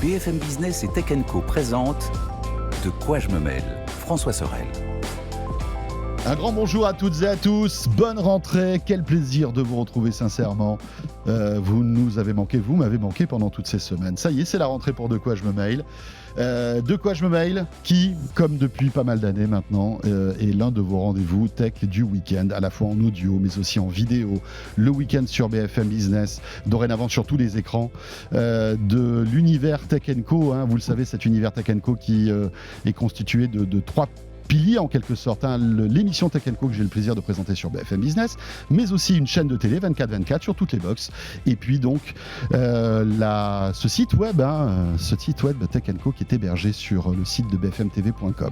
BFM Business et Tech Co présente De quoi je me mêle, François Sorel. Un grand bonjour à toutes et à tous, bonne rentrée, quel plaisir de vous retrouver sincèrement. Vous nous avez manqué, vous m'avez manqué pendant toutes ces semaines. Ça y est, c'est la rentrée pour De quoi je me mêle. De quoi je me mêle, qui, comme depuis pas mal d'années maintenant, est l'un de vos rendez-vous tech du week-end, à la fois en audio mais aussi en vidéo, le week-end sur BFM Business, dorénavant sur tous les écrans, de l'univers Tech Co. Vous le savez, cet univers Tech Co qui est constitué de trois pilier en quelque sorte, l'émission Tech & Co que j'ai le plaisir de présenter sur BFM Business, mais aussi une chaîne de télé 24/24 sur toutes les box, et puis donc ce site web Tech & Co qui est hébergé sur le site de bfmtv.com.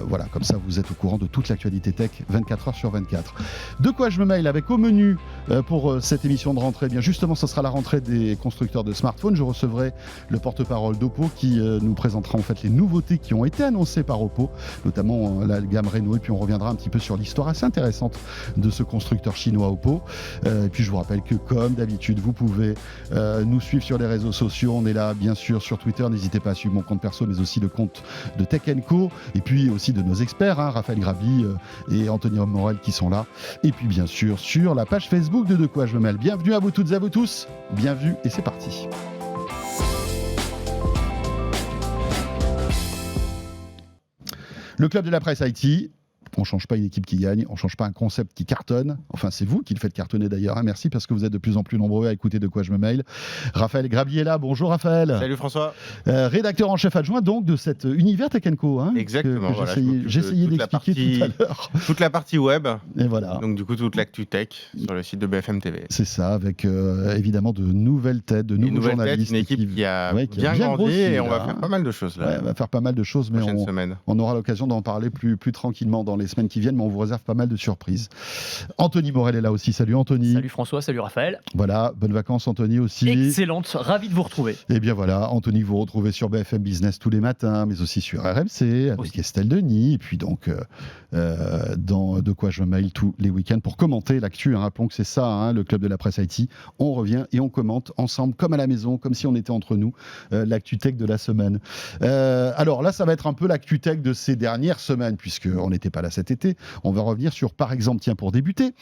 Voilà, comme ça vous êtes au courant de toute l'actualité tech 24 heures sur 24. De quoi je me mêle avec au menu pour cette émission de rentrée, bien justement ce sera la rentrée des constructeurs de smartphones. Je recevrai le porte-parole d'Oppo qui nous présentera en fait les nouveautés qui ont été annoncées par Oppo, notamment la gamme Reno, et puis on reviendra un petit peu sur l'histoire assez intéressante de ce constructeur chinois Oppo. Et puis je vous rappelle que comme d'habitude vous pouvez nous suivre sur les réseaux sociaux. On est là bien sûr sur Twitter, n'hésitez pas à suivre mon compte perso mais aussi le compte de Tech & Co et puis aussi de nos experts, Raphaël Grabli et Anthony Morel qui sont là, et puis bien sûr sur la page Facebook de quoi je me mêle. Bienvenue à vous toutes et à vous tous, bienvenue et c'est parti. Le club de la presse IT, on ne change pas une équipe qui gagne, on ne change pas un concept qui cartonne. Enfin, c'est vous qui le faites cartonner d'ailleurs. Merci parce que vous êtes de plus en plus nombreux à écouter De quoi je me mêle. Raphaël Grabli est là. Bonjour Raphaël. Salut François. Rédacteur en chef adjoint donc de cet univers Tech & Co. Exactement. Que j'essayais d'expliquer tout à l'heure. Toute la partie web. Et voilà. Donc du coup, toute l'actu tech sur le site de BFM TV. C'est ça, avec évidemment de nouvelles têtes, de nouveaux journalistes. Une équipe qui a bien grandi grossi, et on va faire pas mal de choses là. Ouais, on va faire pas mal de choses, mais on aura l'occasion d'en parler plus tranquillement dans les semaines qui viennent, mais on vous réserve pas mal de surprises. Anthony Morel est là aussi. Salut Anthony. Salut François, salut Raphaël. Voilà, bonnes vacances Anthony aussi. Excellente, ravi de vous retrouver. Et bien voilà, Anthony, vous retrouvez sur BFM Business tous les matins, mais aussi sur RMC, avec aussi Estelle Denis, et puis donc dans De quoi je me mêle tous les week-ends pour commenter l'actu. Rappelons que c'est ça, le club de la presse IT. On revient et on commente ensemble, comme à la maison, comme si on était entre nous, l'actu tech de la semaine. Alors là, ça va être un peu l'actu tech de ces dernières semaines, puisqu'on n'était pas là cet été. On va revenir sur, par exemple, tiens, pour débuter,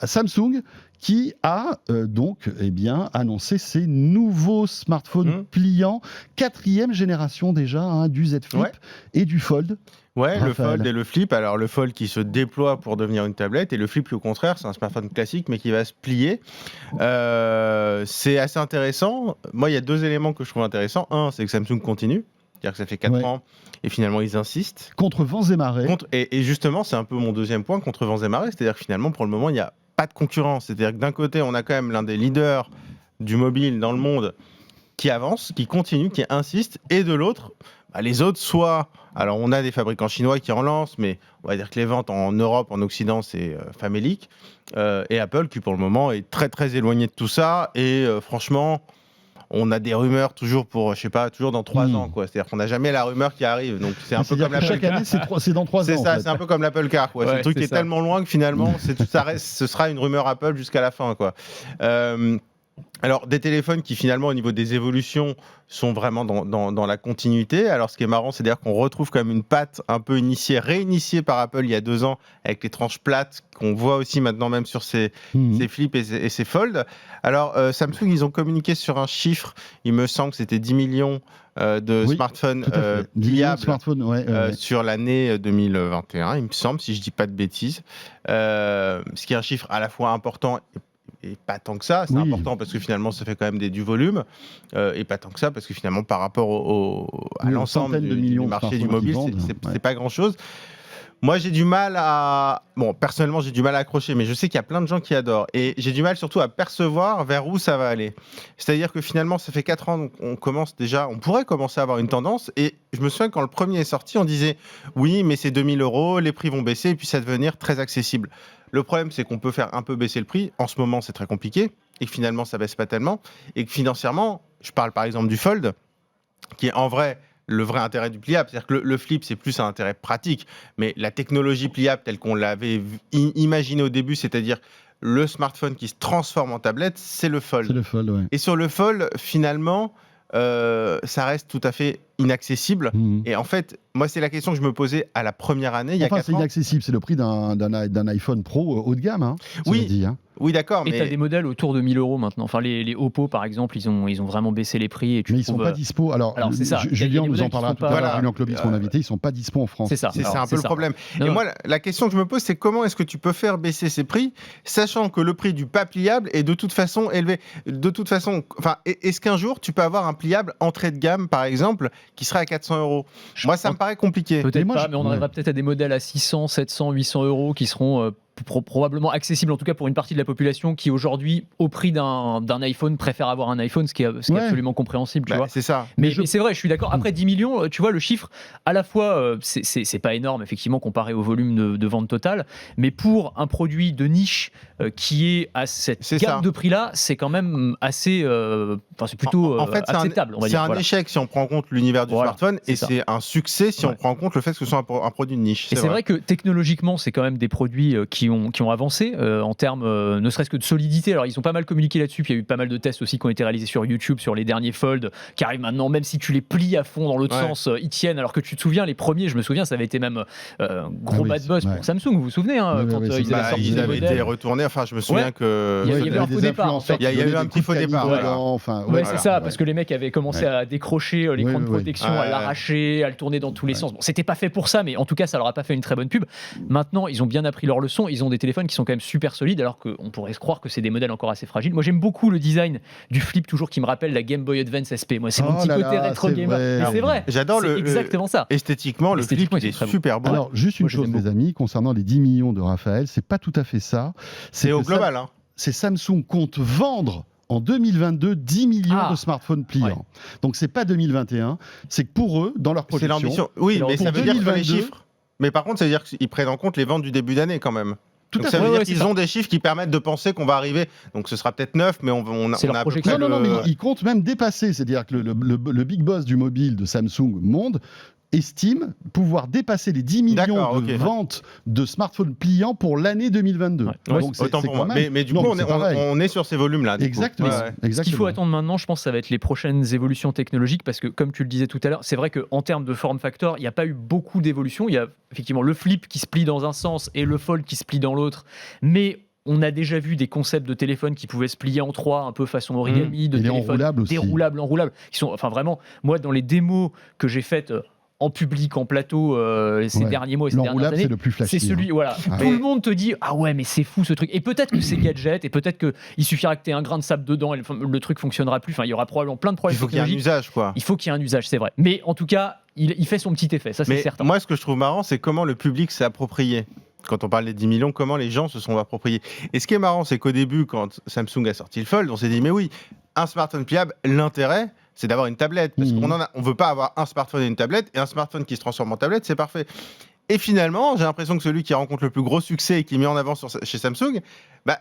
Samsung qui a annoncé ses nouveaux smartphones pliants, 4e génération déjà, du Z Flip et du Fold. Ouais, Raphaël. le Fold et le Flip. Alors le Fold qui se déploie pour devenir une tablette, et le Flip au contraire, c'est un smartphone classique mais qui va se plier. C'est assez intéressant. Moi, il y a deux éléments que je trouve intéressants. Un, c'est que Samsung continue. C'est-à-dire que ça fait 4 ans et finalement ils insistent. Contre vents et marées. Et justement, c'est un peu mon deuxième point, contre vents et marées. C'est-à-dire que finalement, pour le moment, il n'y a pas de concurrence. C'est-à-dire que d'un côté, on a quand même l'un des leaders du mobile dans le monde qui avance, qui continue, qui insiste, et de l'autre, les autres, soit... Alors, on a des fabricants chinois qui en lancent, mais on va dire que les ventes en Europe, en Occident, c'est famélique. Et Apple, qui pour le moment est très, très éloigné de tout ça. Et franchement... On a des rumeurs toujours toujours dans 3 ans, quoi. C'est-à-dire qu'on n'a jamais la rumeur qui arrive. Donc c'est un peu comme chaque année, c'est dans 3 ans. C'est ça, en fait. C'est un peu comme l'Apple Car, quoi. C'est un truc qui est tellement loin que finalement, ce sera une rumeur Apple jusqu'à la fin, quoi. Alors, des téléphones qui finalement, au niveau des évolutions, sont vraiment dans la continuité. Alors, ce qui est marrant, c'est d'ailleurs qu'on retrouve quand même une patte un peu réinitiée par Apple il y a 2 ans, avec les tranches plates, qu'on voit aussi maintenant même sur ces flips et ces folds. Alors, Samsung, ils ont communiqué sur un chiffre, il me semble que c'était 10 millions de smartphones pliables sur l'année 2021, il me semble, si je ne dis pas de bêtises. Ce qui est un chiffre à la fois important et pas tant que ça. C'est important parce que finalement, ça fait quand même du volume. Et pas tant que ça parce que finalement, par rapport à l'ensemble du marché du mobile, c'est pas grand-chose. Moi, j'ai du mal à... Bon, personnellement, j'ai du mal à accrocher, mais je sais qu'il y a plein de gens qui adorent. Et j'ai du mal surtout à percevoir vers où ça va aller. C'est-à-dire que finalement, ça fait 4 ans, donc on pourrait commencer à avoir une tendance. Et je me souviens, quand le premier est sorti, on disait « Oui, mais c'est 2 000 €, les prix vont baisser, et puis ça va devenir très accessible. » Le problème, c'est qu'on peut faire un peu baisser le prix. En ce moment, c'est très compliqué. Et que finalement, ça baisse pas tellement. Et que financièrement, je parle par exemple du Fold, qui est en vrai... le vrai intérêt du pliable. C'est-à-dire que le flip, c'est plus un intérêt pratique, mais la technologie pliable telle qu'on l'avait imaginée au début, c'est-à-dire le smartphone qui se transforme en tablette, c'est le Fold. C'est le Fold, ouais. Et sur le Fold, finalement, ça reste tout à fait inaccessible. Et en fait, moi, c'est la question que je me posais à la première année, il y a 4 ans. C'est inaccessible, c'est le prix d'un iPhone Pro haut de gamme. Hein, oui, dit, hein. Oui, d'accord. Et tu as des modèles autour de 1000 € maintenant. Enfin, les Oppo, par exemple, ils ont vraiment baissé les prix. Et mais ils ne sont pas dispo. Alors c'est ça. Julien nous en parlera tout à l'heure. Julien Clobis, mon invité, ils ne sont pas dispo en France. C'est ça. C'est un peu le problème. Et moi, la question que je me pose, c'est comment est-ce que tu peux faire baisser ces prix, sachant que le prix du pas pliable est de toute façon élevé. De toute façon, est-ce qu'un jour, tu peux avoir un pliable entrée de gamme, par exemple, qui serait à 400 €? Moi, ça me paraît compliqué. Peut-être pas, mais on arrivera peut-être à des modèles à 600, 700, 800 € qui seront probablement accessible, en tout cas pour une partie de la population qui aujourd'hui, au prix d'un iPhone, préfère avoir un iPhone, ce qui est absolument compréhensible. Tu vois. C'est ça. Mais c'est vrai, je suis d'accord. Après 10 millions, tu vois, le chiffre, à la fois, c'est pas énorme, effectivement, comparé au volume de vente totale, mais pour un produit de niche qui est à cette gamme de prix-là, c'est quand même assez... c'est plutôt acceptable, on va dire. C'est un échec si on prend en compte l'univers du smartphone, et c'est un succès si on prend en compte le fait que ce soit un produit de niche. Et c'est vrai que technologiquement, c'est quand même des produits qui ont avancé en termes ne serait-ce que de solidité. Alors ils ont pas mal communiqué là-dessus, puis il y a eu pas mal de tests aussi qui ont été réalisés sur YouTube sur les derniers Fold qui arrivent maintenant, même si tu les plies à fond dans l'autre sens, ils tiennent. Alors que tu te souviens, les premiers, je me souviens, ça avait été même gros bad buzz pour Samsung, vous vous souvenez quand ils avaient sorti ils avaient été retournés, enfin je me souviens que... Il y avait un faux départ en fait. Il y a eu un petit faux départ. C'est ça, parce que les mecs avaient commencé à décrocher l'écran de protection, à l'arracher, à le tourner dans tous les sens. Bon, c'était pas fait pour ça, mais en tout cas ça leur a pas fait une très bonne pub. Maintenant, ils ont bien appris leur leçon, ils ont des téléphones qui sont quand même super solides, alors qu'on pourrait se croire que c'est des modèles encore assez fragiles. Moi, j'aime beaucoup le design du flip, toujours qui me rappelle la Game Boy Advance SP. Moi, c'est mon petit côté rétro gamer. Mais c'est vrai. J'adore exactement ça. Esthétiquement, le flip il est super beau. Alors, juste une chose, les amis, concernant les 10 millions de Raphaël, c'est pas tout à fait ça. C'est au global. C'est Samsung compte vendre en 2022 10 millions de smartphones pliants. Donc, c'est pas 2021. C'est que pour eux, dans leur projection. C'est l'ambition. Oui, mais ça veut dire que les chiffres. Mais par contre, ça veut dire qu'ils prennent en compte les ventes du début d'année quand même. Donc ça veut dire qu'ils ont des chiffres qui permettent de penser qu'on va arriver. Donc ce sera peut-être 9, mais on a projection. Non, mais ils comptent même dépasser. C'est-à-dire que le big boss du mobile de Samsung Monde estime pouvoir dépasser les 10 millions de ventes de smartphones pliants pour l'année 2022. Donc autant pour moi. Mais du coup, on est sur ces volumes-là. Exactement. Ce qu'il faut attendre maintenant, je pense, ça va être les prochaines évolutions technologiques, parce que, comme tu le disais tout à l'heure, c'est vrai qu'en termes de form factor, il n'y a pas eu beaucoup d'évolutions. Il y a effectivement le flip qui se plie dans un sens et le fold qui se plie dans l'autre. Mais on a déjà vu des concepts de téléphones qui pouvaient se plier en trois, un peu façon origami, de téléphones déroulables, enroulables, qui sont, enfin vraiment, moi, dans les démos que j'ai faites en public, en plateau, ces derniers mois et ces dernières années, c'est le plus flashy, c'est celui, tout le monde te dit ah ouais, mais c'est fou ce truc. Et peut-être que c'est gadget, et peut-être qu'il suffira que tu aies un grain de sable dedans et le truc fonctionnera plus. Enfin, il y aura probablement plein de problèmes. Il faut qu'il y ait un usage, quoi. Il faut qu'il y ait un usage, c'est vrai. Mais en tout cas, il fait son petit effet, ça c'est certain. Moi, ce que je trouve marrant, c'est comment le public s'est approprié. Quand on parle des 10 millions, comment les gens se sont appropriés. Et ce qui est marrant, c'est qu'au début, quand Samsung a sorti le Fold, on s'est dit mais oui, un smartphone pliable, l'intérêt, c'est d'avoir une tablette. Parce qu'on ne veut pas avoir un smartphone et une tablette, et un smartphone qui se transforme en tablette, c'est parfait. Et finalement, j'ai l'impression que celui qui rencontre le plus gros succès et qui est mis en avant chez Samsung,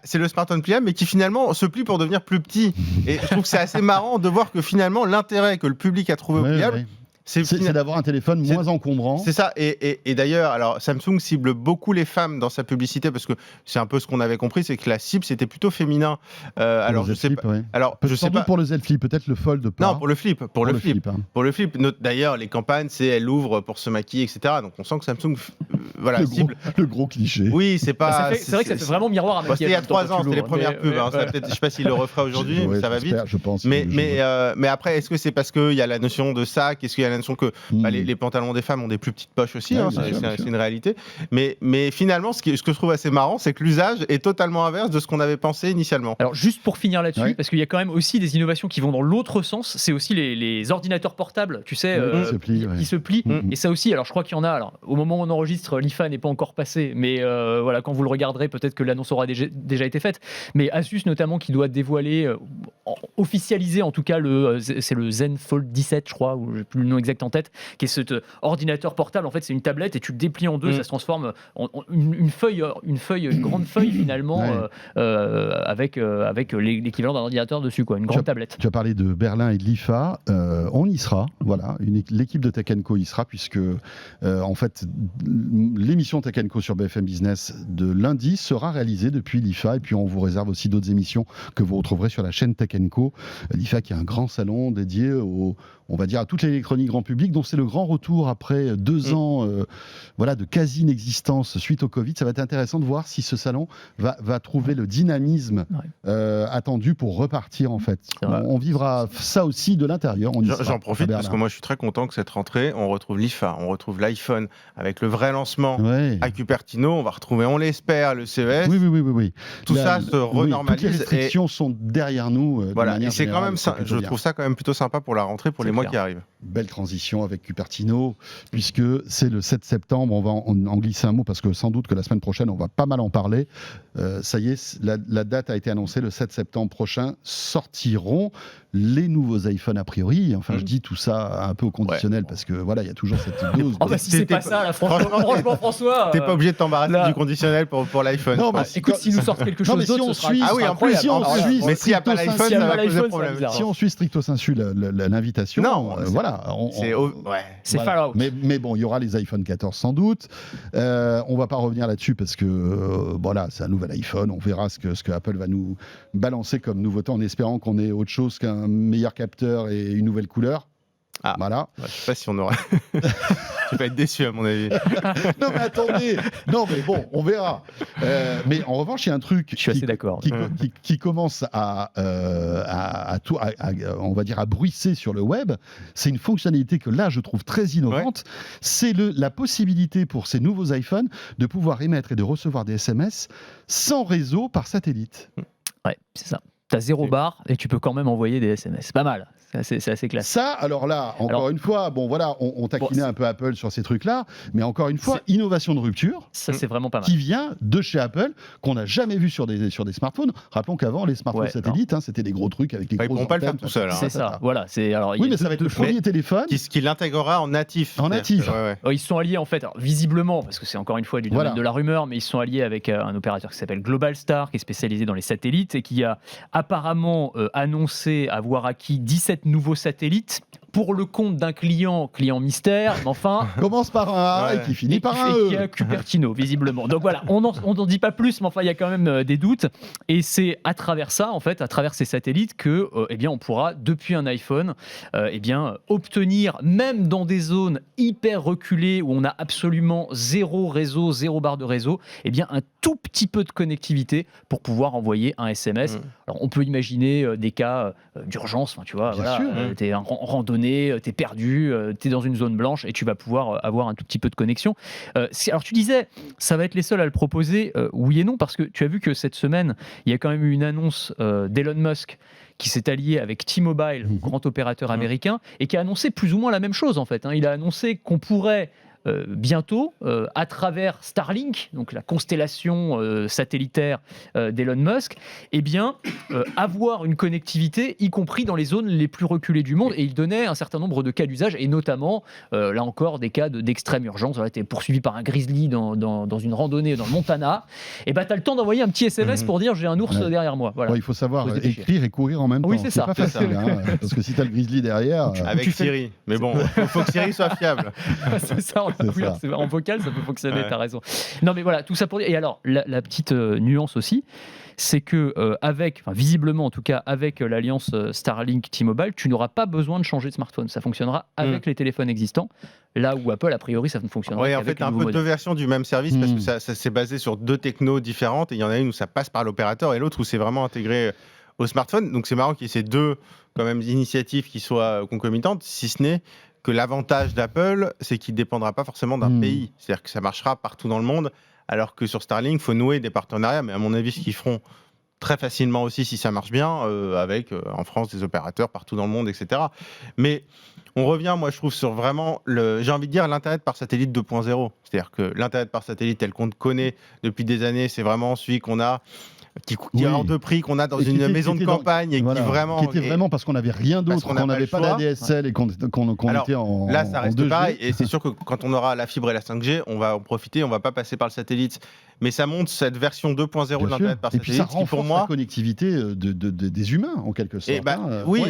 c'est le smartphone pliable, mais qui finalement se plie pour devenir plus petit. Et je trouve que c'est assez marrant de voir que finalement, l'intérêt que le public a trouvé au pliable, c'est d'avoir un téléphone moins encombrant. C'est ça. Et d'ailleurs, alors Samsung cible beaucoup les femmes dans sa publicité, parce que c'est un peu ce qu'on avait compris, c'est que la cible c'était plutôt féminin. Alors je sais pas. Alors je sais pas pour le Z Flip, peut-être le Fold pas. Non, pour le Flip, pour le Flip. Pour le Flip. D'ailleurs, les campagnes, c'est elle ouvre pour se maquiller, etc. Donc on sent que Samsung, cible le gros cliché. Oui, c'est pas. C'est vrai que ça fait vraiment miroir à maquillage. C'était il y a 3 ans, c'était les premières pubs. Je sais pas s'il le refera aujourd'hui, ça va vite. Je pense. Mais après, est-ce que c'est parce qu'il y a la notion de sac, est-ce qu'il y a la notion que les pantalons des femmes ont des plus petites poches aussi, c'est une réalité. Mais finalement, ce que je trouve assez marrant, c'est que l'usage est totalement inverse de ce qu'on avait pensé initialement. Alors juste pour finir là-dessus, parce qu'il y a quand même aussi des innovations qui vont dans l'autre sens, c'est aussi les ordinateurs portables, tu sais, qui se plient. Et ça aussi, alors je crois qu'il y en a. Alors, au moment où on enregistre, l'IFA n'est pas encore passé, mais voilà, quand vous le regarderez, peut-être que l'annonce aura déjà été faite. Mais Asus notamment qui doit dévoiler, officialiser en tout cas, c'est le Zen Fold 17, je crois, ou j'ai plus le nom exact. exact en tête, qui est cet ordinateur portable. En fait, c'est une tablette et tu le déplies en deux, ça se transforme en une grande feuille finalement, avec l'équivalent d'un ordinateur dessus, quoi, une grande tablette. Tu as parlé de Berlin et de l'IFA, on y sera, voilà, l'équipe de Tech & Co y sera, puisque en fait l'émission Tech & Co sur BFM Business de lundi sera réalisée depuis l'IFA, et puis on vous réserve aussi d'autres émissions que vous retrouverez sur la chaîne Tech & Co. L'IFA qui est un grand salon dédié on va dire à toute l'électronique grand public, dont c'est le grand retour après 2 ans de quasi-inexistence suite au Covid. Ça va être intéressant de voir si ce salon va trouver le dynamisme attendu pour repartir en fait. On vivra ça aussi de l'intérieur. J'en profite parce que moi je suis très content que cette rentrée, on retrouve l'IFA, on retrouve l'iPhone avec le vrai lancement à Cupertino, on va retrouver, on l'espère, le CES. Oui. Tout ça se renormalise. Toutes les restrictions sont derrière nous. Voilà, et c'est quand même ça. Je trouve ça quand même plutôt sympa pour la rentrée, pour les mois qui arrivent. Belle transition avec Cupertino, puisque c'est le 7 septembre. On va en glisser un mot parce que sans doute que la semaine prochaine, on va pas mal en parler. Ça y est, la date a été annoncée. Le 7 septembre prochain sortiront les nouveaux iPhones a priori. Enfin, je dis tout ça un peu au conditionnel parce que voilà, il y a toujours cette dose. Si c'est pas ça, là, franchement, François. T'es pas obligé de t'embarrasser du conditionnel pour l'iPhone. Non, écoute, s'ils nous sortent quelque chose d'autre, ce sera mais s'il n'y a pas l'iPhone, ça va poser problème. Si on suit stricto sensu l'invitation, voilà. C'est Fallout. Mais bon, il y aura les iPhone 14 sans doute. On va pas revenir là-dessus parce que voilà, c'est un nouvel iPhone. On verra ce que Apple va nous balancer comme nouveauté en espérant qu'on ait autre chose qu'un meilleur capteur et une nouvelle couleur. Voilà. Je sais pas si on aura. Tu vas être déçu à mon avis. Non mais attendez. Non mais bon, on verra. Mais en revanche, il y a un truc. Je suis assez d'accord. Qui commence on va dire à bruisser sur le web. C'est une fonctionnalité que là je trouve très innovante. C'est la possibilité pour ces nouveaux iPhones de pouvoir émettre et de recevoir des SMS sans réseau par satellite. Ouais, c'est ça. T'as 0 barre et tu peux quand même envoyer des SMS. C'est pas mal. C'est assez classe. Ça, alors là, une fois, bon voilà, on taquinait un peu Apple sur ces trucs-là, mais encore une fois, innovation de rupture. Ça, c'est vraiment pas mal. Qui vient de chez Apple, qu'on n'a jamais vu sur des smartphones. Rappelons qu'avant, les smartphones satellites, c'était des gros trucs avec les grosses antennes. Ils ne pourront pas le faire tout seul. C'est ça. Voilà. Oui, mais ça va être le premier téléphone. Qui l'intégrera en natif. Ils sont alliés, en fait, visiblement, parce que c'est encore une fois du domaine de la rumeur, mais ils sont alliés avec un opérateur qui s'appelle Globalstar, qui est spécialisé dans les satellites et qui a apparemment annoncé avoir acquis 17 nouveaux satellites pour le compte d'un client mystère, mais enfin... Commence par un A et qui finit par un E. Qui a Cupertino, visiblement. Donc voilà, on n'en dit pas plus, mais enfin, il y a quand même des doutes. Et c'est à travers ça, en fait, à travers ces satellites, que on pourra, depuis un iPhone, obtenir, même dans des zones hyper reculées, où on a absolument 0 réseau, 0 barre de réseau, un tout petit peu de connectivité pour pouvoir envoyer un SMS. Alors, on peut imaginer des cas d'urgence, tu vois, t'es en randonnée, t'es perdu, t'es dans une zone blanche et tu vas pouvoir avoir un tout petit peu de connexion. Alors tu disais, ça va être les seuls à le proposer, oui et non, parce que tu as vu que cette semaine, il y a quand même eu une annonce d'Elon Musk qui s'est allié avec T-Mobile, grand opérateur américain, et qui a annoncé plus ou moins la même chose en fait. Il a annoncé qu'on pourrait bientôt, à travers Starlink, donc la constellation satellitaire d'Elon Musk, avoir une connectivité, y compris dans les zones les plus reculées du monde. Et il donnait un certain nombre de cas d'usage, et notamment, là encore, des cas d'extrême urgence. Tu es poursuivi par un grizzly dans une randonnée dans le Montana, et tu as le temps d'envoyer un petit SMS pour dire j'ai un ours derrière moi. Voilà. Il faut savoir écrire et courir en même temps. Oui, c'est ça. Pas facile, parce que si tu as le grizzly derrière... Avec Siri. Mais bon, il faut que Siri soit fiable. C'est ça. En vocal, ça peut fonctionner, t'as raison. Non, mais voilà, tout ça pour dire. Et alors, la petite nuance aussi, c'est que visiblement en tout cas, avec l'alliance Starlink T-Mobile, tu n'auras pas besoin de changer de smartphone. Ça fonctionnera avec les téléphones existants. Là où Apple, a priori, ça ne fonctionnera pas. En fait, un peu deux versions du même service parce que ça c'est basé sur 2 technos différentes. Et il y en a une où ça passe par l'opérateur et l'autre où c'est vraiment intégré au smartphone. Donc c'est marrant qu'il y ait ces 2 quand même initiatives qui soient concomitantes, si ce n'est que l'avantage d'Apple, c'est qu'il ne dépendra pas forcément d'un pays. C'est-à-dire que ça marchera partout dans le monde, alors que sur Starlink, il faut nouer des partenariats. Mais à mon avis, ce qu'ils feront très facilement aussi, si ça marche bien, avec en France des opérateurs partout dans le monde, etc. Mais on revient, moi je trouve, sur vraiment, j'ai envie de dire, l'Internet par satellite 2.0. C'est-à-dire que l'Internet par satellite tel qu'on le connaît depuis des années, c'est vraiment celui qu'on a qui est hors de prix, qu'on a dans une maison de campagne et qui était vraiment parce qu'on n'avait rien d'autre, qu'on n'avait pas d'ADSL et qu'on était en là, ça reste 2G. pareil. Et c'est sûr que quand on aura la fibre et la 5G, on va en profiter. On va pas passer par le satellite. Mais ça montre cette version 2.0 de l'Internet par satellite. Et puis ça renforce la connectivité des humains, en quelque sorte.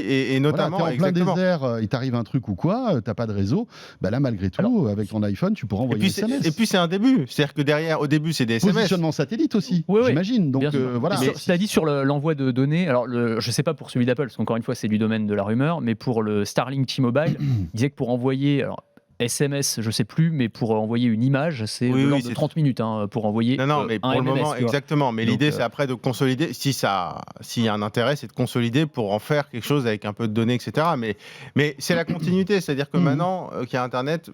Et notamment, t'es en plein désert, il t'arrive un truc ou quoi, t'as pas de réseau. Là, malgré tout, avec ton iPhone, tu pourras envoyer des SMS. Et puis c'est un début. C'est-à-dire que derrière, au début, c'est des SMS. Positionnement satellite aussi, j'imagine. Donc voilà. Cela dit, sur l'envoi de données, alors je sais pas pour celui d'Apple, parce qu'encore une fois, c'est du domaine de la rumeur, mais pour le Starlink T-Mobile, il disait que pour envoyer... SMS, je sais plus, mais pour envoyer une image, c'est de l'ordre de 30 minutes pour envoyer mais pour le MMS, moment, exactement. Mais l'idée, c'est après de consolider. S'il y a un intérêt, c'est de consolider pour en faire quelque chose avec un peu de données, etc. Mais c'est la continuité, c'est-à-dire que maintenant qu'il y a Internet,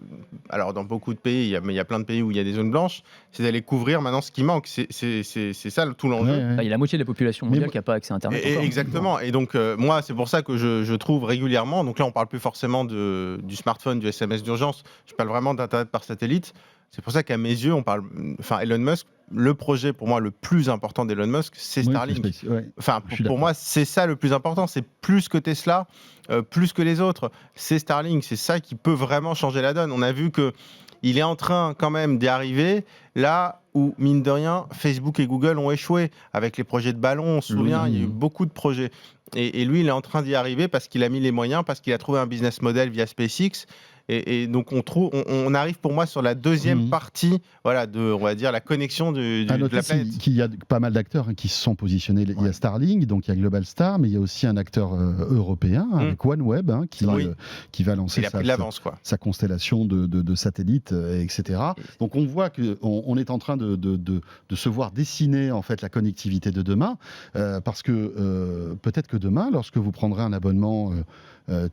alors dans beaucoup de pays, il y a plein de pays où il y a des zones blanches, c'est d'aller couvrir maintenant ce qui manque. C'est ça tout l'enjeu. Il y a la moitié de la population mondiale qui n'a pas accès à Internet. Exactement. Et donc, moi, c'est pour ça que je trouve régulièrement, donc là, on parle plus forcément du smartphone, du SMS d'urgence, je parle vraiment d'Internet par satellite. C'est pour ça qu'à mes yeux, Elon Musk, le projet pour moi le plus important d'Elon Musk, c'est Starlink. Pour moi, c'est ça le plus important. C'est plus que Tesla, plus que les autres. C'est Starlink. C'est ça qui peut vraiment changer la donne. On a vu qu'il est en train quand même d'y arriver là où, mine de rien, Facebook et Google ont échoué avec les projets de ballon. On se souvient, il y a eu beaucoup de projets. Et lui, il est en train d'y arriver parce qu'il a mis les moyens, parce qu'il a trouvé un business model via SpaceX. Et donc on arrive pour moi sur la deuxième partie, on va dire la connexion de la planète. Il y a pas mal d'acteurs qui se sont positionnés. Il y a Starlink, donc il y a Globalstar, mais il y a aussi un acteur européen avec OneWeb qui va lancer sa constellation de satellites, etc. Donc on voit qu'on est en train de se voir dessiner en fait la connectivité de demain, parce que peut-être que demain, lorsque vous prendrez un abonnement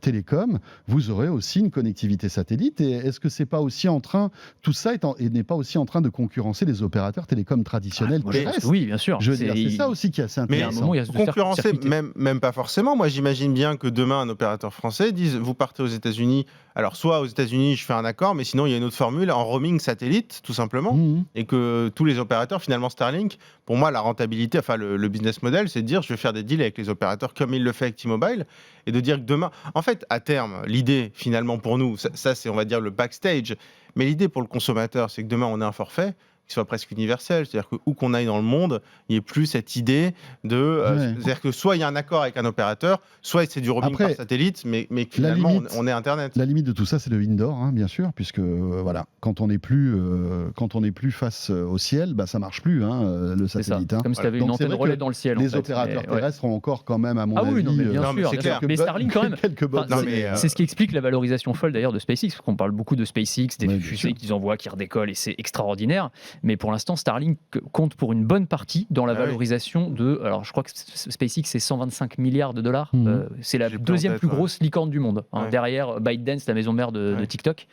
télécom, vous aurez aussi une connectivité satellite. Et est-ce que c'est pas aussi en train, tout ça n'est pas aussi en train de concurrencer les opérateurs télécoms traditionnels terrestres? Oui, bien sûr. C'est ça aussi qui est assez intéressant. Mais concurrencer, même pas forcément. Moi, j'imagine bien que demain, un opérateur français dise, vous partez aux États-Unis. Alors, soit aux États-Unis, je fais un accord, mais sinon, il y a une autre formule en roaming satellite, tout simplement, et que tous les opérateurs, finalement, Starlink, pour moi, la rentabilité, le business model, c'est de dire, je vais faire des deals avec les opérateurs comme il le fait avec T-Mobile, et de dire que demain, en fait, à terme, l'idée, finalement, pour nous, ça c'est, on va dire, le backstage, mais l'idée pour le consommateur, c'est que demain, on ait un forfait qui soit presque universel, c'est-à-dire que où qu'on aille dans le monde, il n'y ait plus cette idée de... c'est-à-dire que soit il y a un accord avec un opérateur, soit c'est du roaming par satellite, mais finalement, on est Internet. La limite de tout ça, c'est le indoor, bien sûr, puisque quand on n'est plus face au ciel, ça ne marche plus, le satellite. Comme si tu avais une antenne relais dans le ciel. Les opérateurs terrestres ont encore quand même, à mon avis... bien sûr. Mais Starlink, quand même, c'est ce qui explique la valorisation folle d'ailleurs de SpaceX, parce qu'on parle beaucoup de SpaceX, des fusées qu'ils envoient, qui redécollent, et c'est extraordinaire. Mais pour l'instant, Starlink compte pour une bonne partie dans la valorisation de... Alors, je crois que SpaceX, c'est 125 milliards de dollars. C'est la deuxième plus grosse licorne du monde, derrière ByteDance, la maison mère de TikTok.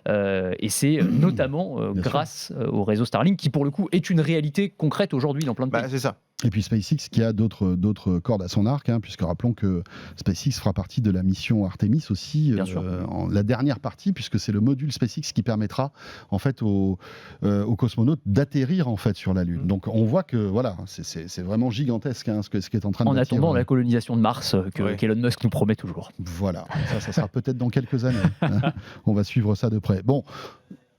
Et c'est notamment grâce au réseau Starlink, qui pour le coup est une réalité concrète aujourd'hui dans plein de pays. C'est ça. Et puis SpaceX qui a d'autres cordes à son arc, puisque rappelons que SpaceX fera partie de la mission Artemis aussi, la dernière partie, puisque c'est le module SpaceX qui permettra en fait aux cosmonautes d'atterrir en fait sur la Lune. Donc on voit que c'est vraiment gigantesque ce qui est en train de bâtir. En attendant la colonisation de Mars qu'Elon Musk nous promet toujours. Voilà, ça sera peut-être dans quelques années. On va suivre ça de près. Bon.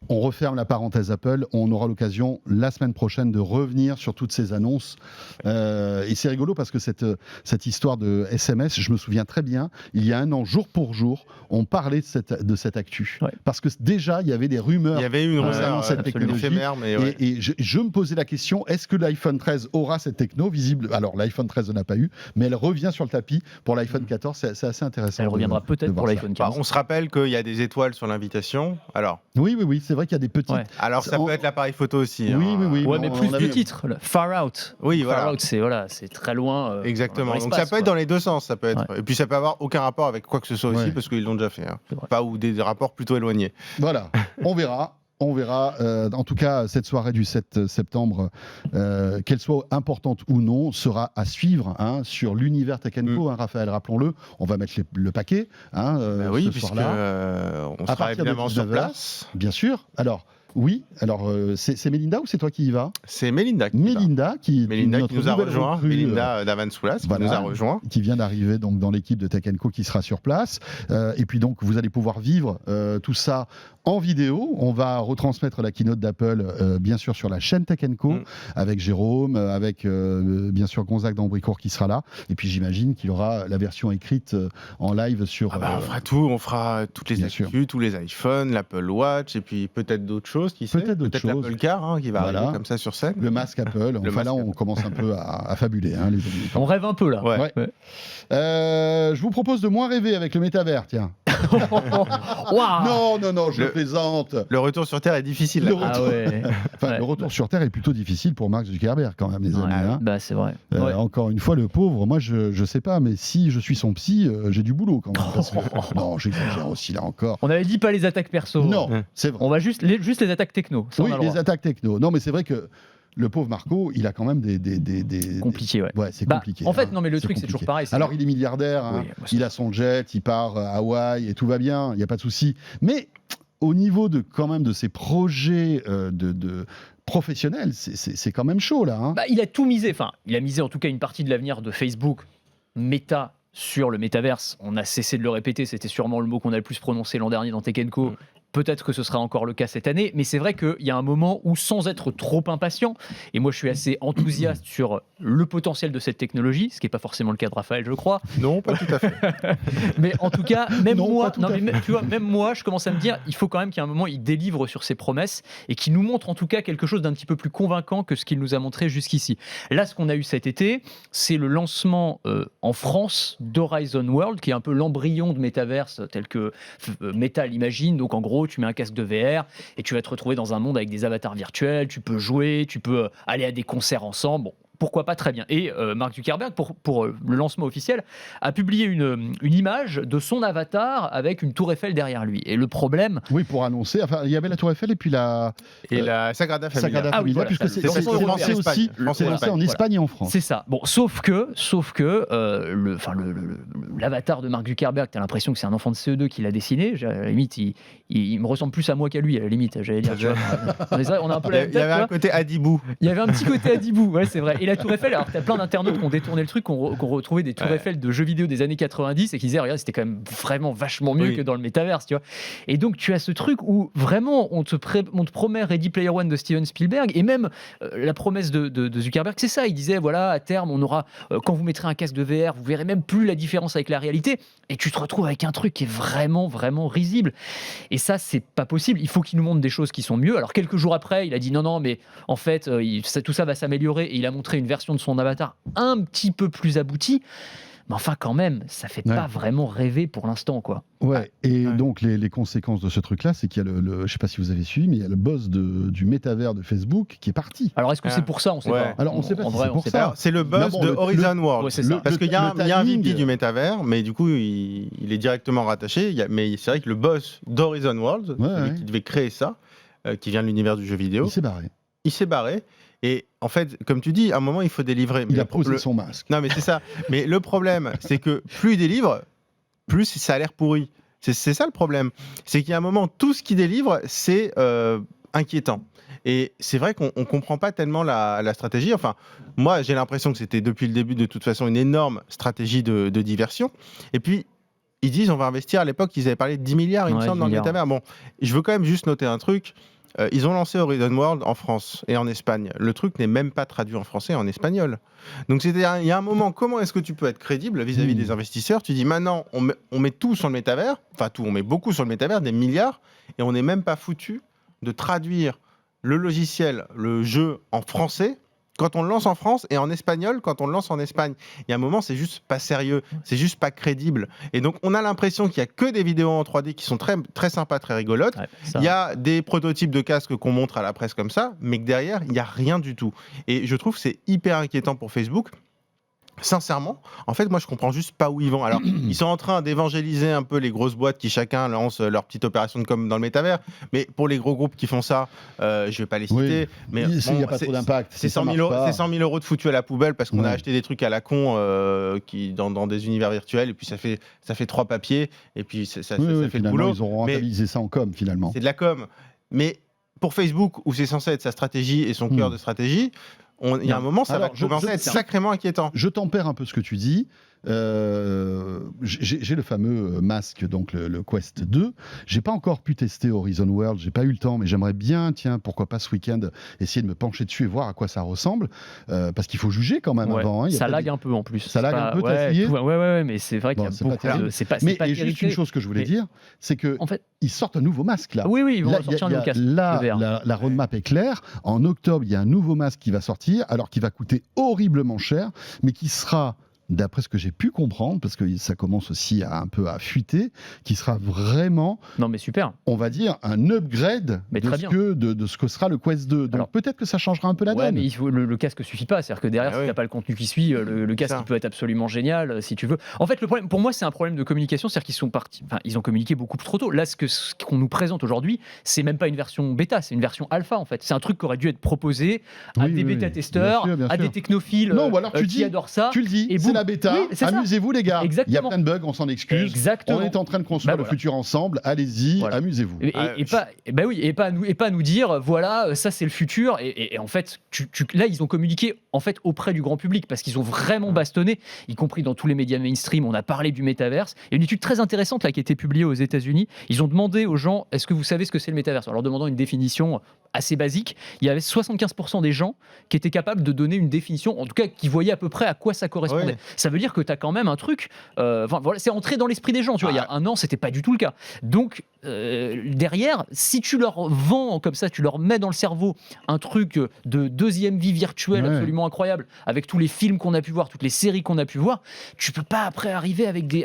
On referme la parenthèse Apple. On aura l'occasion la semaine prochaine de revenir sur toutes ces annonces. Et c'est rigolo parce que cette histoire de SMS, je me souviens très bien, il y a un an, jour pour jour, on parlait de cette actu. Parce que déjà, il y avait des rumeurs. Il y avait une concernant cette technologie. Éphémère, et je me posais la question, est-ce que l'iPhone 13 aura cette techno visible? Alors, l'iPhone 13 n'a pas eu, mais elle revient sur le tapis pour l'iPhone 14. C'est assez intéressant. Elle reviendra peut-être pour l'iPhone 15. On se rappelle qu'il y a des étoiles sur l'invitation. Alors. Oui. C'est vrai qu'il y a des petites. Alors ça peut être l'appareil photo aussi. Oui. Ouais, mais plus de titres. Far Out. Oui, Far Out, c'est très loin. Exactement. Donc ça peut être dans les deux sens. Ça peut être. Et puis ça peut avoir aucun rapport avec quoi que ce soit aussi, parce qu'ils l'ont déjà fait. Pas ou des rapports plutôt éloignés. Voilà. On verra. En tout cas, cette soirée du 7 septembre, qu'elle soit importante ou non, sera à suivre sur l'univers Tech & Co. Raphaël, rappelons-le. On va mettre le paquet ce soir-là. On sera évidemment sur place. Bien sûr. Alors, Oui, alors c'est Mélinda ou c'est toi qui y vas? C'est Mélinda qui nous a rejoint, Mélinda Davansoulas qui nous a rejoint. Qui vient d'arriver donc dans l'équipe de Tech & Co qui sera sur place. Et puis donc vous allez pouvoir vivre tout ça en vidéo. On va retransmettre la keynote d'Apple bien sûr sur la chaîne Tech & Co avec Jérôme, avec bien sûr Gonzague d'Ambricourt qui sera là. Et puis j'imagine qu'il y aura la version écrite en live sur... on fera tout, on fera toutes les actus, tous les iPhones, l'Apple Watch et puis peut-être d'autres choses. Peut-être l'Apple Car qui va arriver comme ça sur scène. Le masque Apple. Là, on commence un peu à fabuler, les amis. On rêve un peu là. Ouais. Je vous propose de moins rêver avec le métavers, tiens. Wow. Non, je plaisante. Le retour sur Terre est difficile. Le retour sur Terre est plutôt difficile pour Mark Zuckerberg quand même, les amis. C'est vrai. Encore une fois, le pauvre, moi je sais pas, mais si je suis son psy, j'ai du boulot quand même. Non, j'exagère aussi là encore. On avait dit pas les attaques perso. Non, c'est vrai. On va juste les attaques techno. Oui, les attaques techno. Non, mais c'est vrai que le pauvre Marco, il a quand même des... Compliqué, ouais. C'est compliqué. En fait, non, mais le truc, c'est toujours pareil. Alors, il est milliardaire, il a son jet, il part à Hawaï et tout va bien, il n'y a pas de souci. Mais au niveau quand même de ses projets de professionnels, c'est quand même chaud, là. Il a tout misé. Enfin, il a misé en tout cas une partie de l'avenir de Facebook, Meta, sur le métaverse. On a cessé de le répéter, c'était sûrement le mot qu'on a le plus prononcé l'an dernier dans Tech & Co. Peut-être que ce sera encore le cas cette année, mais c'est vrai qu'il y a un moment où, sans être trop impatient, et moi je suis assez enthousiaste sur le potentiel de cette technologie, ce qui n'est pas forcément le cas de Raphaël, je crois. Non, pas tout à fait. Mais en tout cas, même moi, je commence à me dire, il faut quand même qu'il y ait un moment, il délivre sur ses promesses et qu'il nous montre en tout cas quelque chose d'un petit peu plus convaincant que ce qu'il nous a montré jusqu'ici. Là, ce qu'on a eu cet été, c'est le lancement en France d'Horizon World, qui est un peu l'embryon de Metaverse tel que Meta l'imagine. Donc en gros, tu mets un casque de VR et tu vas te retrouver dans un monde avec des avatars virtuels, tu peux jouer, tu peux aller à des concerts ensemble. Bon, pourquoi pas, très bien. Et Mark Zuckerberg, pour le lancement officiel, a publié une image de son avatar avec une tour Eiffel derrière lui. Et le problème... Oui, pour annoncer... Enfin, il y avait la tour Eiffel et puis la Sagrada Familia. Voilà, puisque c'est aussi en Espagne et en France. C'est ça. Bon, sauf que l'avatar de Mark Zuckerberg, tu as l'impression que c'est un enfant de CE2 qui l'a dessiné. À la limite, il me ressemble plus à moi qu'à lui, à la limite, j'allais dire. Tu vois, on a un peu la même tête, il y avait un côté Adibou. Il y avait un petit côté Adibou, ouais, c'est vrai. Et la tour Eiffel, alors t'as plein d'internautes qui ont détourné le truc, qui ont retrouvé des tours Eiffel de jeux vidéo des années 90 et qui disaient, regarde, c'était quand même vraiment vachement mieux que dans le métaverse, tu vois. Et donc tu as ce truc où vraiment on te promet Ready Player One de Steven Spielberg, et même la promesse de Zuckerberg, c'est ça. Il disait, voilà, à terme, on aura, quand vous mettrez un casque de VR, vous verrez même plus la différence avec la réalité. Et tu te retrouves avec un truc qui est vraiment, vraiment risible. Et ça, c'est pas possible. Il faut qu'il nous montre des choses qui sont mieux. Alors quelques jours après, il a dit non, mais en fait, tout ça va s'améliorer, et il a montré une version de son avatar un petit peu plus aboutie. Mais enfin, quand même, ça fait pas vraiment rêver pour l'instant, quoi. Donc les conséquences de ce truc-là, c'est qu'il y a je sais pas si vous avez suivi, mais il y a le boss du métavers de Facebook qui est parti. Alors, est-ce que c'est pour ça? On sait pas. Alors, on sait pas si c'est pour ça. Alors, c'est le boss de Horizon World. C'est ça. Parce qu'il y a un VP du métavers, mais du coup, il est directement rattaché. Mais c'est vrai que le boss d'Horizon World, celui qui devait créer ça, qui vient de l'univers du jeu vidéo, il s'est barré. Et en fait, comme tu dis, à un moment, il faut délivrer. Il a posé son masque. Non, mais c'est ça. Mais le problème, c'est que plus il délivre, plus ça a l'air pourri. C'est ça le problème. C'est qu'il y a un moment, tout ce qu'il délivre, c'est inquiétant. Et c'est vrai qu'on ne comprend pas tellement la stratégie. Enfin, moi, j'ai l'impression que c'était depuis le début, de toute façon, une énorme stratégie de diversion. Et puis, ils disent, on va investir. À l'époque, ils avaient parlé de 10 milliards, il me semble, dans le métavers. Bon, je veux quand même juste noter un truc. Ils ont lancé Horizon World en France et en Espagne. Le truc n'est même pas traduit en français et en espagnol. Donc il y a un moment, comment est-ce que tu peux être crédible vis-à-vis des investisseurs? Tu dis maintenant, on met tout sur le métavers, on met beaucoup sur le métavers, des milliards, et on n'est même pas foutu de traduire le logiciel, le jeu en français, quand on le lance en France, et en espagnol quand on le lance en Espagne. Il y a un moment, c'est juste pas sérieux, c'est juste pas crédible. Et donc, on a l'impression qu'il y a que des vidéos en 3D qui sont très, très sympas, très rigolotes. Il y a des prototypes de casques qu'on montre à la presse comme ça, mais que derrière, il n'y a rien du tout. Et je trouve que c'est hyper inquiétant pour Facebook. Sincèrement, en fait, moi, je comprends juste pas où ils vont. Alors, ils sont en train d'évangéliser un peu les grosses boîtes qui chacun lance leur petite opération de com dans le métavers. Mais pour les gros groupes qui font ça, je vais pas les citer. Mais il n'y a pas trop d'impact. C'est 100 000 euros de foutu à la poubelle parce qu'on a acheté des trucs à la con dans des univers virtuels, et puis ça fait 3 papiers, et puis ça fait le boulot. Ils auront rentabilisé ça en com, finalement. C'est de la com. Mais pour Facebook, où c'est censé être sa stratégie et son cœur de stratégie, il y a un moment, ça va commencer à être sacrément inquiétant. Je tempère un peu ce que tu dis. J'ai le fameux masque, donc le Quest 2. J'ai pas encore pu tester Horizon World, j'ai pas eu le temps, mais j'aimerais bien, pourquoi pas ce week-end, essayer de me pencher dessus et voir à quoi ça ressemble, parce qu'il faut juger quand même avant. Ça lag un peu en plus. Ça lag un peu, t'as essayé ? Ouais, mais c'est vrai qu'il y a beaucoup de... C'est pas et juste une chose que je voulais dire, c'est que en fait, ils sortent un nouveau masque là. Oui, ils vont sortir un nouveau casque. La roadmap est claire. En octobre, il y a un nouveau masque qui va sortir, alors qui va coûter horriblement cher, mais qui sera, d'après ce que j'ai pu comprendre, parce que ça commence aussi un peu à fuiter, qui sera vraiment, super. On va dire, un upgrade de ce que sera le Quest 2. Donc peut-être que ça changera un peu la donne. Mais le casque suffit pas. C'est-à-dire que derrière, si tu n'as pas le contenu qui suit, le casque il peut être absolument génial, si tu veux. En fait, le problème, pour moi, c'est un problème de communication. C'est-à-dire qu'ils sont partis. Enfin, ils ont communiqué beaucoup trop tôt. Là, ce qu'on nous présente aujourd'hui, c'est même pas une version bêta, c'est une version alpha, en fait. C'est un truc qui aurait dû être proposé à des bêta-testeurs, à des technophiles qui adorent ça. Tu le dis, et c'est la bêta, amusez-vous les gars. Exactement. Il y a plein de bugs, on s'en excuse. Exactement. On est en train de construire le futur ensemble, allez-y, amusez-vous. Et pas nous dire, voilà, ça c'est le futur. Et en fait, là, ils ont communiqué en fait auprès du grand public, parce qu'ils ont vraiment bastonné, y compris dans tous les médias mainstream. On a parlé du métaverse. Il y a une étude très intéressante là, qui a été publiée aux États-Unis. Ils ont demandé aux gens, est-ce que vous savez ce que c'est le métaverse ? En leur demandant une définition assez basique. Il y avait 75% des gens qui étaient capables de donner une définition, en tout cas qui voyaient à peu près à quoi ça correspondait. Ouais. Ça veut dire que tu as quand même un truc, c'est entré dans l'esprit des gens. Tu vois, il y a un an, c'était pas du tout le cas. Donc, derrière, si tu leur vends comme ça, tu leur mets dans le cerveau un truc de deuxième vie virtuelle absolument incroyable, avec tous les films qu'on a pu voir, toutes les séries qu'on a pu voir, tu peux pas après arriver avec des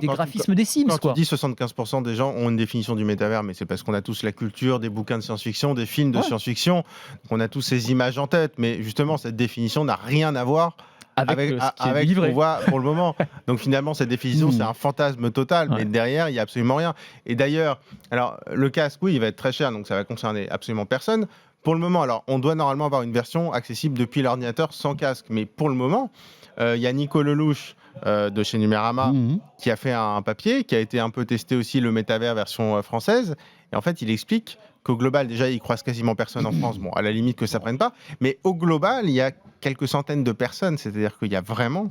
graphismes des Sims. Quand tu dis 75% des gens ont une définition du métavers, mais c'est parce qu'on a tous la culture des bouquins de science-fiction, des films de science-fiction, donc on a tous ces images en tête, mais justement cette définition n'a rien à voir avec ce qu'on voit pour le moment. Donc finalement cette définition c'est un fantasme total, mais derrière il n'y a absolument rien. Et d'ailleurs, alors le casque, oui, il va être très cher, donc ça va concerner absolument personne. Pour le moment, alors on doit normalement avoir une version accessible depuis l'ordinateur sans casque, mais pour le moment, il y a Nico Lelouch de chez Numérama qui a fait un papier, qui a été un peu testé aussi le métavers version française, et en fait il explique qu'au global, déjà, ils croisent quasiment personne en France. Bon, à la limite que ça prenne pas. Mais au global, il y a quelques centaines de personnes. C'est-à-dire qu'il y a vraiment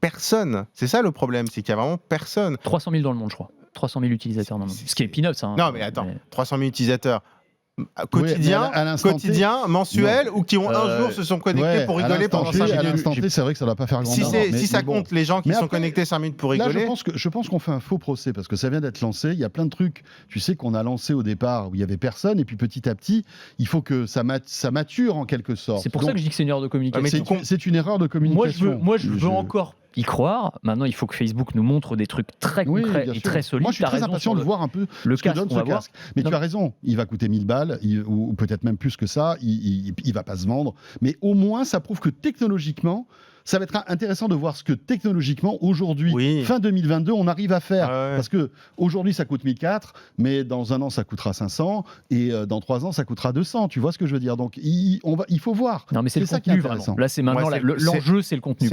personne. C'est ça le problème, c'est qu'il y a vraiment personne. 300 000 dans le monde, je crois. 300 000 utilisateurs dans le monde. Ce qui est peanuts. Non, mais attends. 300 000 utilisateurs quotidien, mensuel, ou qui ont un jour se sont connectés pour rigoler pendant 5 minutes. À l'instant T, c'est vrai que ça ne va pas faire grand chose. Si ça compte les gens qui sont connectés 5 minutes pour rigoler. Là, je pense qu'on fait un faux procès, parce que ça vient d'être lancé. Il y a plein de trucs, tu sais, qu'on a lancé au départ où il n'y avait personne, et puis petit à petit, il faut que ça mature en quelque sorte. C'est pour ça que je dis que c'est une erreur de communication. C'est une erreur de communication. Moi, je veux encore y croire. Maintenant, il faut que Facebook nous montre des trucs très concrets et très solides. Moi, je suis très impatient de voir un peu ce que donne ce casque. Mais tu as raison, il va coûter 1000 balles, ou peut-être même plus que ça, il va pas se vendre. Mais au moins, ça prouve que technologiquement, ça va être intéressant de voir ce que technologiquement, aujourd'hui, fin 2022, on arrive à faire. Parce que aujourd'hui, ça coûte 1004, mais dans un an, ça coûtera 500, et dans 3 ans, ça coûtera 200. Tu vois ce que je veux dire ? Donc, il faut voir. Non, mais c'est le ça contenu, qui est intéressant. Vraiment. Là, c'est maintenant l'enjeu, c'est le contenu.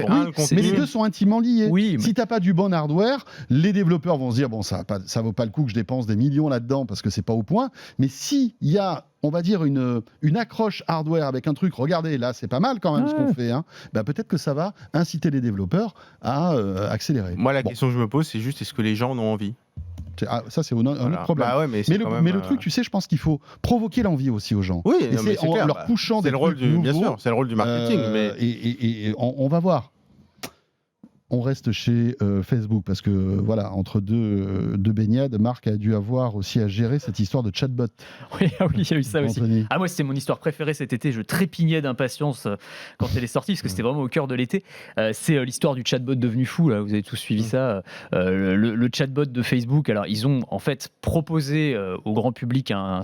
Mais les deux sont intimement liés. Si t'as pas du bon hardware, les développeurs vont se dire bon, ça vaut pas le coup que je dépense des millions là-dedans parce que c'est pas au point. Mais si il y a, on va dire, une accroche hardware avec un truc, regardez, là, c'est pas mal quand même ce qu'on fait. Hein. Bah, peut-être que ça va inciter les développeurs à accélérer. Moi, la question que je me pose, c'est juste, est-ce que les gens en ont envie ? Ça, c'est un autre problème. Bah ouais, mais le truc, tu sais, je pense qu'il faut provoquer l'envie aussi aux gens. Oui, et c'est en clair, leur pushant des trucs nouveaux. Bien sûr, c'est le rôle du marketing. Et on va voir. On reste chez Facebook parce que voilà, entre deux baignades, Marc a dû avoir aussi à gérer cette histoire de chatbot. Oui, il y a eu ça aussi. Moi, c'était mon histoire préférée cet été. Je trépignais d'impatience quand elle est sortie parce que c'était vraiment au cœur de l'été. C'est l'histoire du chatbot devenu fou. Là, vous avez tous suivi ça. Le chatbot de Facebook. Alors, ils ont en fait proposé au grand public un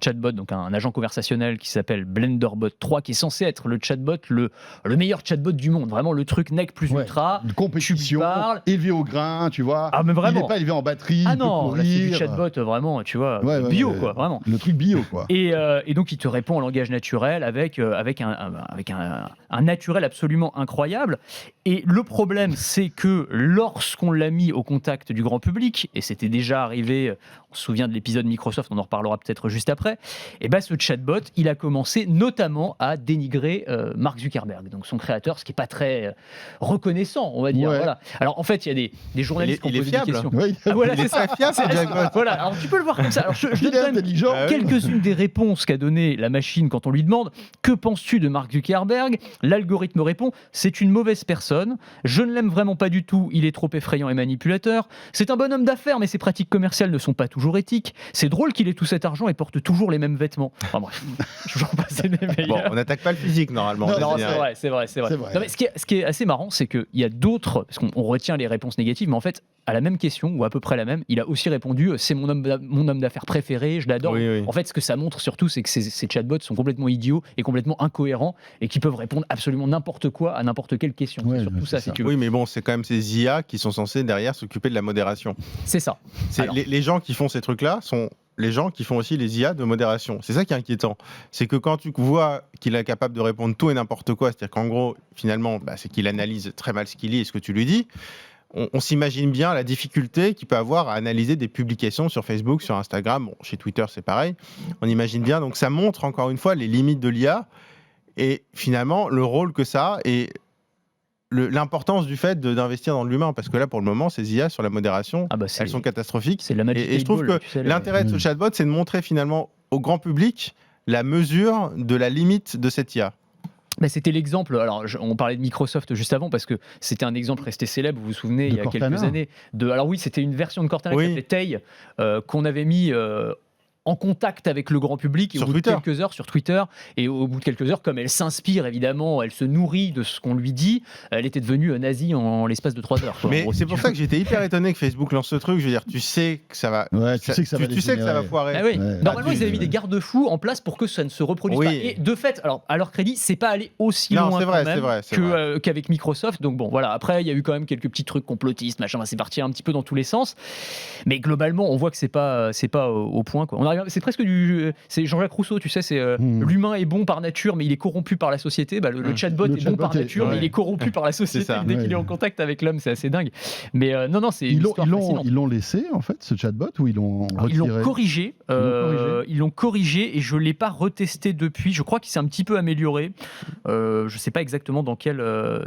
chatbot, donc un agent conversationnel qui s'appelle Blenderbot 3, qui est censé être le chatbot le meilleur chatbot du monde. Vraiment le truc nec plus ultra. Une compétition, élevé au grain, tu vois. Ah, mais vraiment. Il n'est pas élevé en batterie. Ah il peut non, courir. là, c'est du chatbot vraiment, tu vois, bio quoi, vraiment. Le truc bio quoi. Et donc il te répond en langage naturel avec un naturel absolument incroyable. Et le problème, c'est que lorsqu'on l'a mis au contact du grand public, et c'était déjà arrivé, on se souvient de l'épisode Microsoft, on en reparlera peut-être juste après, et ben ce chatbot, il a commencé notamment à dénigrer Mark Zuckerberg, donc son créateur, ce qui n'est pas très reconnaissant, on va dire. Ouais. Voilà. Alors en fait, il y a des journalistes qui ont posé des questions. Oui, Voilà, Il est très fiable, ce chatbot. voilà, alors tu peux le voir comme ça. Alors, je il est donne intelligent. quelques-unes des réponses qu'a donné la machine quand on lui demande « Que penses-tu de Mark Zuckerberg ?» L'algorithme répond « C'est une mauvaise personne. Je ne l'aime vraiment pas du tout. Il est trop effrayant et manipulateur. C'est un bon homme d'affaires, mais ses pratiques commerciales ne sont pas toujours éthiques. C'est drôle qu'il ait tout cet argent et porte toujours les mêmes vêtements. » Enfin bref, j'en passe des meilleurs. Bon, on n'attaque pas le physique normalement. Non, C'est vrai. C'est vrai. Non, mais ce qui est assez marrant, c'est qu'il y a d'autres, parce qu'on retient les réponses négatives, mais en fait, à la même question, ou à peu près la même, il a aussi répondu « C'est mon homme d'affaires préféré, je l'adore. » Oui. En fait, ce que ça montre surtout, c'est que ces chatbots sont complètement idiots et complètement incohérents et qui peuvent répondre absolument n'importe quoi à n'importe quelle question. Ouais, c'est surtout c'est ça, ça. si tu veux. Oui, mais bon, c'est quand même ces IA qui sont censés derrière s'occuper de la modération. C'est ça. Alors. Les gens qui font ces trucs-là sont les gens qui font aussi les IA de modération. C'est ça qui est inquiétant. C'est que quand tu vois qu'il est capable de répondre tout et n'importe quoi, c'est-à-dire qu'en gros, finalement, c'est qu'il analyse très mal ce qu'il lit et ce que tu lui dis, on s'imagine bien la difficulté qu'il peut avoir à analyser des publications sur Facebook, sur Instagram. Bon, chez Twitter, c'est pareil. On imagine bien. Donc, ça montre encore une fois les limites de l'IA et finalement le rôle que ça a et l'importance du fait d'investir dans l'humain. Parce que là, pour le moment, ces IA sur la modération, elles sont catastrophiques. C'est la Magic Et je trouve que l'intérêt de ce chatbot, c'est de montrer finalement au grand public la mesure de la limite de cette IA. C'était l'exemple, alors on parlait de Microsoft juste avant parce que c'était un exemple resté célèbre, vous vous souvenez, il y a Cortana. quelques années. Alors oui, c'était une version de Cortana qui s'appelait Tay, qu'on avait mis en contact avec le grand public et Sur au bout Twitter. de quelques heures sur Twitter, et au bout de quelques heures, comme elle s'inspire évidemment, elle se nourrit de ce qu'on lui dit, elle était devenue nazie en l'espace de 3 heures. Quoi, Mais en gros, c'est pour ça que j'étais hyper étonné que Facebook lance ce truc. Je veux dire, tu sais que ça va. Ouais, tu sais que ça va tu sais que ça va foirer. Ah oui. Ouais. Normalement, ils avaient mis des garde-fous en place pour que ça ne se reproduise Oui. pas. Et de fait, alors à leur crédit, c'est pas allé aussi Non, loin c'est vrai, quand même c'est vrai, c'est vrai. qu'avec Microsoft. Donc bon, voilà. Après, il y a eu quand même quelques petits trucs complotistes, machin. C'est parti un petit peu dans tous les sens. Mais globalement, on voit que c'est pas au point. Quoi. On arrive, c'est presque c'est Jean-Jacques Rousseau, tu sais, c'est l'humain est bon par nature, mais il est corrompu par la société. Le chatbot est bon par nature, mais il est corrompu par la société ça. dès qu'il est en contact avec l'homme. C'est assez dingue. Mais non, c'est une histoire fascinante. Ils l'ont laissé en fait ce chatbot ou ils l'ont retiré? Ils l'ont corrigé et je l'ai pas retesté depuis. Je crois qu'il s'est un petit peu amélioré. Je sais pas exactement dans quel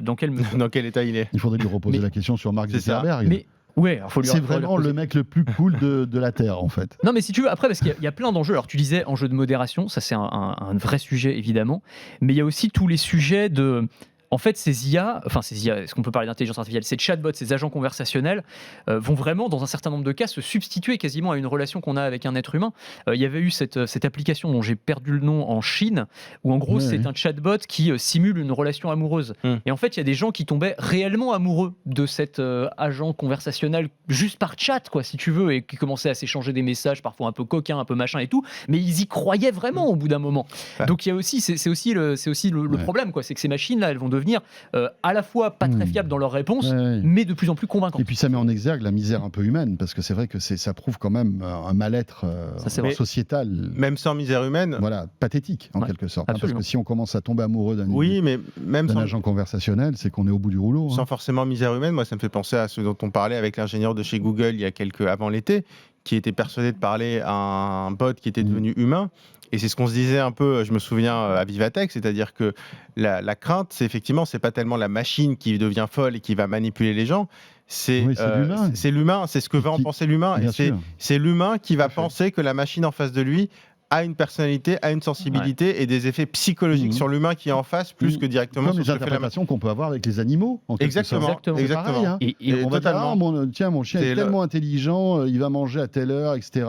Dans quel état il est. Il faudrait lui reposer la question sur Mark C'est ça. Zuckerberg. Mais ouais, c'est vraiment le mec le plus cool de la Terre en fait. Non, mais si tu veux, après, parce qu'il y a plein d'enjeux. Alors, tu disais enjeux de modération, ça c'est un vrai sujet évidemment, mais il y a aussi tous les sujets de. En fait, ces IA, est-ce qu'on peut parler d'intelligence artificielle, ces chatbots, ces agents conversationnels vont vraiment, dans un certain nombre de cas, se substituer quasiment à une relation qu'on a avec un être humain. Il y avait eu cette application dont j'ai perdu le nom en Chine, où en gros, c'est un chatbot qui simule une relation amoureuse. Et en fait, il y a des gens qui tombaient réellement amoureux de cet agent conversationnel juste par chat, quoi, si tu veux, et qui commençaient à s'échanger des messages, parfois un peu coquins, un peu machin et tout, mais ils y croyaient vraiment au bout d'un moment. Donc il y a aussi, c'est aussi le problème, quoi, c'est que ces machines-là, elles vont devenir à la fois pas très fiables dans leurs réponses, mais de plus en plus convaincantes. Et puis ça met en exergue la misère un peu humaine, parce que c'est vrai que ça prouve quand même un mal-être sociétal. Même sans misère humaine. Voilà, pathétique en quelque sorte. Hein, parce que si on commence à tomber amoureux d'un agent conversationnel, c'est qu'on est au bout du rouleau. Sans forcément misère humaine, moi ça me fait penser à ce dont on parlait avec l'ingénieur de chez Google il y a avant l'été, qui était persuadé de parler à un bot qui était devenu humain. Et c'est ce qu'on se disait un peu, je me souviens, à Vivatech, c'est-à-dire que la crainte, c'est effectivement, c'est pas tellement la machine qui devient folle et qui va manipuler les gens, c'est l'humain, c'est ce que va en penser l'humain. Et c'est l'humain qui va penser que la machine en face de lui a une personnalité, a une sensibilité et des effets psychologiques sur l'humain qui est en face, plus que directement sur les interprétations qu'on peut avoir avec les animaux. Exactement. Pareil, hein. Et on va dire, mon chien est tellement intelligent, il va manger à telle heure, etc.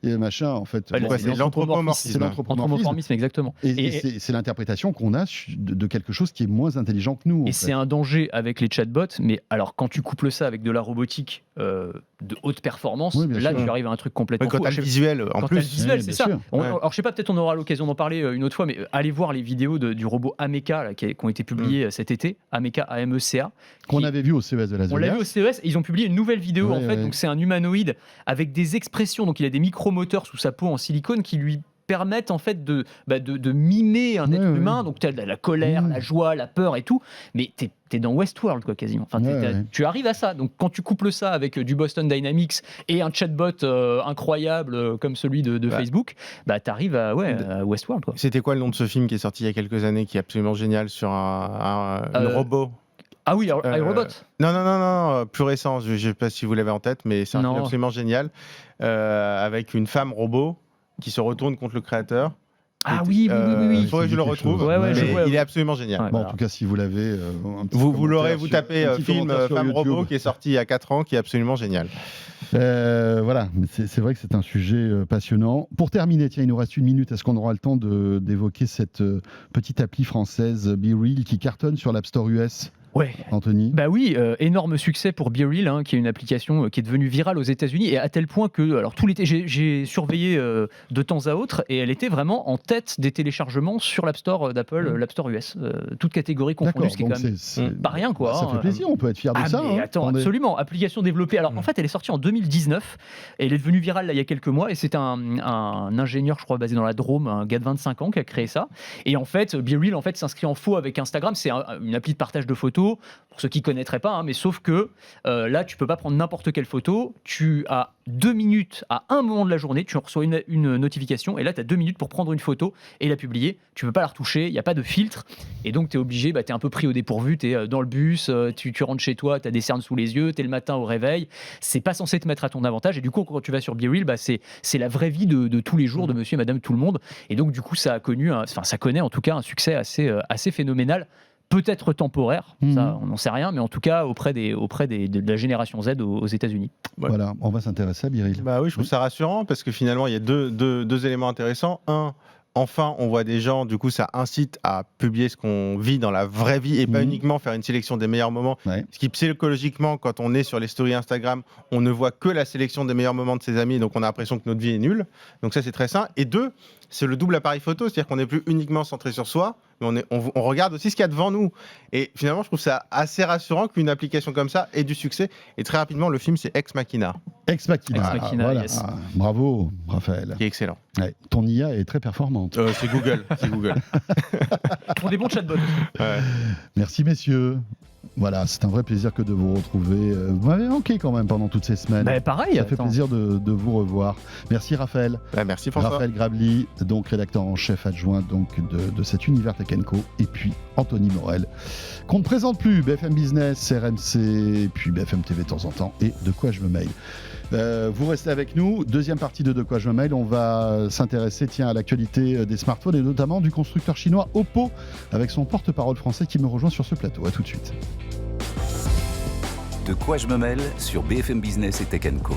Et machin, en fait. C'est l'anthropomorphisme. C'est l'anthropomorphisme, exactement. Et c'est l'interprétation qu'on a de quelque chose qui est moins intelligent que nous. Et c'est un danger avec les chatbots, mais alors quand tu couples ça avec de la robotique de haute performance, là tu arrives à un truc complètement fou. Quand tu as le visuel, en plus. C'est ça. Alors je sais pas, peut-être on aura l'occasion d'en parler une autre fois, mais allez voir les vidéos du robot Ameca là, qui ont été publiées cet été, Ameca, AMECA. Qu'on avait vu au CES de Las Vegas. On l'a vu au CES et ils ont publié une nouvelle vidéo en fait. Donc c'est un humanoïde avec des expressions, donc il a des micromoteurs sous sa peau en silicone qui lui permettent en fait de mimer un être humain. Donc tu as la colère, la joie, la peur et tout, mais t'es dans Westworld quoi quasiment. Enfin, tu arrives à ça. Donc quand tu couples ça avec du Boston Dynamics et un chatbot incroyable comme celui de Facebook, t'arrives à Westworld quoi. C'était quoi le nom de ce film qui est sorti il y a quelques années, qui est absolument génial sur un robot? Ah oui, iRobot. Non, plus récent. Je ne sais pas si vous l'avez en tête, mais c'est un film absolument génial avec une femme robot qui se retourne contre le créateur. Ah oui. Il faudrait que je le retrouve. Il est absolument génial. Ouais, en tout cas, si vous l'avez, vous l'aurez, vous tapez film Femme Robot qui est sorti il y a 4 ans, qui est absolument génial. Voilà, c'est vrai que c'est un sujet passionnant. Pour terminer, tiens, il nous reste 1 minute. Est-ce qu'on aura le temps d'évoquer cette petite appli française BeReal qui cartonne sur l'App Store US? Ouais. Anthony. Bah oui, énorme succès pour BeReal, qui est une application qui est devenue virale aux États-Unis et à tel point que, alors tout l'été, j'ai surveillé de temps à autre et elle était vraiment en tête des téléchargements sur l'App Store d'Apple, l'App Store US, toute catégorie confondue, ce qui est quand même pas rien quoi. Ça fait plaisir, on peut être fier de ça. Mais attends, absolument, application développée. Alors en fait, elle est sortie en 2019 et elle est devenue virale là, il y a quelques mois et c'est un ingénieur, je crois, basé dans la Drôme, un gars de 25 ans qui a créé ça. Et en fait, BeReal s'inscrit en faux avec Instagram. C'est une appli de partage de photos. Pour ceux qui ne connaîtraient pas, mais sauf que là, tu ne peux pas prendre n'importe quelle photo. Tu as 2 minutes à un moment de la journée, tu reçois une notification, et là, tu as 2 minutes pour prendre une photo et la publier. Tu ne peux pas la retoucher, il n'y a pas de filtre, et donc tu es obligé, tu es un peu pris au dépourvu, tu es dans le bus, tu rentres chez toi, tu as des cernes sous les yeux, tu es le matin au réveil. C'est pas censé te mettre à ton avantage, et du coup, quand tu vas sur BeReal, c'est la vraie vie de tous les jours de monsieur et madame tout le monde, et donc du coup, ça connaît en tout cas un succès assez phénoménal. Peut-être temporaire, ça on n'en sait rien, mais en tout cas auprès de la génération Z aux États-Unis. Voilà, on va s'intéresser à BeReal. Oui, je trouve ça rassurant parce que finalement il y a deux éléments intéressants. Enfin, on voit des gens, du coup, ça incite à publier ce qu'on vit dans la vraie vie et pas uniquement faire une sélection des meilleurs moments. Ce qui, psychologiquement, quand on est sur les stories Instagram, on ne voit que la sélection des meilleurs moments de ses amis, donc on a l'impression que notre vie est nulle. Donc ça, c'est très sain. Et 2, c'est le double appareil photo, c'est-à-dire qu'on n'est plus uniquement centré sur soi, mais on regarde aussi ce qu'il y a devant nous. Et finalement, je trouve ça assez rassurant qu'une application comme ça ait du succès. Et très rapidement, le film, c'est Ex Machina. Ex Machina, voilà. Yes. Bravo, Raphaël. Qui est excellent. Ton IA est très performante. C'est Google. Ils font des bons chatbots. Merci, messieurs. Voilà, c'est un vrai plaisir que de vous retrouver. Vous m'avez manqué quand même pendant toutes ces semaines. Pareil. Ça fait plaisir de vous revoir. Merci Raphaël. Merci François. Raphaël Grabli, donc rédacteur en chef adjoint donc de cet univers Tech & Co. Et puis Anthony Morel, qu'on ne présente plus, BFM Business, RMC, et puis BFM TV de temps en temps, et De quoi je me mail. Vous restez avec nous. Deuxième partie de quoi je me mail. On va s'intéresser à l'actualité des smartphones et notamment du constructeur chinois Oppo avec son porte-parole français qui me rejoint sur ce plateau. À tout de suite. De quoi je me mêle sur BFM Business et Tech & Co.